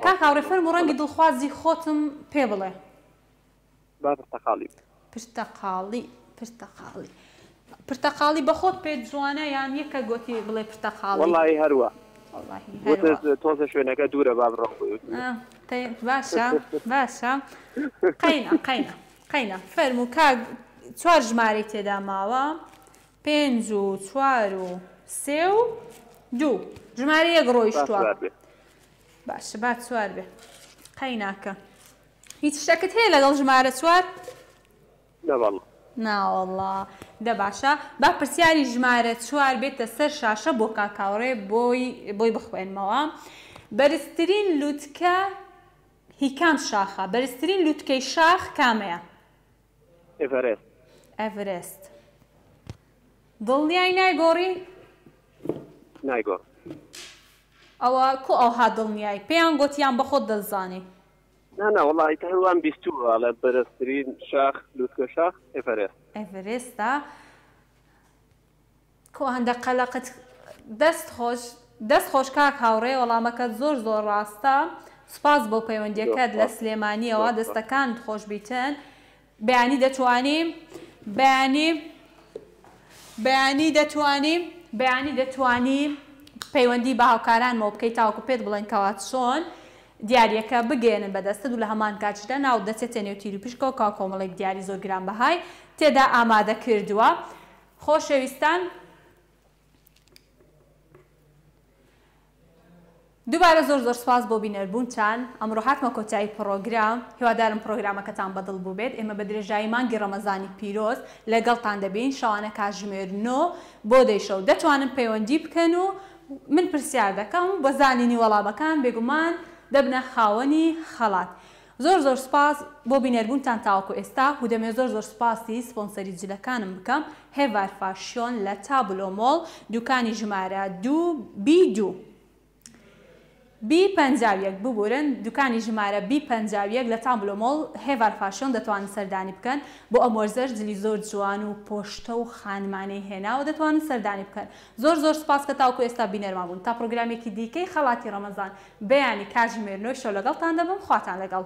کاکاوڕێ فەرموو ڕەنگی دڵخوازی خۆتم پێ بڵێ. با پرتەقاڵی پرتەقاڵی بە خۆت پێ جوانە یان یەکە گوتی بڵێ پرتەقاڵی؟ وەڵی هەروە تۆزە شوێنەکە دوورە با بڕۆ باشە قەینە فەرموو کاک 4 ژمارەی تێدا ماوە 5 و 4 و 3 و 2 ژمارە یەک ڕۆیشتووە. باشە با 4 بێ قەیناکە. هیچ شتێکت هەیە لەگەڵ ژمارە 4؟ ناوەڵڵا دە باشە با پرسیاری ژمارە 4 بێتە سەر شاشە بۆ کاکاوڕێ بۆی بخوێنمەوە. بەرزترین لووتکە هی کام شاخە؟ بەرزترین لووتکەی شاخ کامەیە؟ ئەڤرێست. دڵنیای نایگۆڕی؟ نایگۆڕ. ئەوە کو ئەوها دڵنیای پێیان گوتیان بە خۆت دەزانی؟ نه وڵی هەروان بیستووە لە بەرزترین شاخ لووتکە شاخ ئەڤرێستە. کۆ هەندە قەلەقت دەست خۆش کاک هاوڕێ وەڵامەکەت زۆر ڕاستە. سپاس بۆ پەیوەندیەکەت لە سلێمانیەوە دەستەکانت خۆش بیتن. بەیانی دەتوانی پەیوەندی بە هاوکارانمەوە بکەیت تاوەکو پێت بڵێن کەوات چۆن دیارەکە بگێنن بەدەستت و لە هەمان کاتشدا ناو دەچێتە نێو تیر و پیشکەوە کا کۆمەڵێک دیاری زۆر گرانبەهای تێدا ئامادە کردووە. خۆشەویستان دووبارە زۆر سپاس بۆ بینەربوونتان. ئەمڕۆ هاتمە کۆتایی پرۆگرام. هیوادارم پرۆگرامەکەتان بەدڵ بوو بێت. ئێمە بە درێژایی مانگی ڕەمەزانی پیرۆز لەگەڵتان دەبین. شەوانە کاتژمێر 9 بۆ 10 دەتوانن پەیوەندی بکەن و من پرسیار دەکەم و بە زانینی وەڵامەکان بێگومان دەبنە خاوەنی خەڵات. زۆر سپاس بۆ بینەربوونتان تاوەکو ئێستا و دەمێ زۆر سپاسی سپۆنسەری جلەکانم بکەم. هێڤار فاشیۆن لە تابلۆ مۆڵ دوکانی ژمارە 2B2 B51 ببورن دوکانی ژمارە B51 لە تابلۆ مۆڵ هێڤار فاشیۆن دەتوانن سەردانی بکەن بۆ ئەمۆرزەر جلی زۆر جوان و پۆشتە و خانمانەی هێناوە دەتوانن سەردانی بکەن. زۆر سپاس کە تاوەکو ئێستا بینەرمان بوون. تا پرۆگرامێکی دیکەی خەڵاتی ڕەمەزان بەیانی کاتژمێر 9 شەو لەگەڵتان دەبم. خواتان لەگەڵ.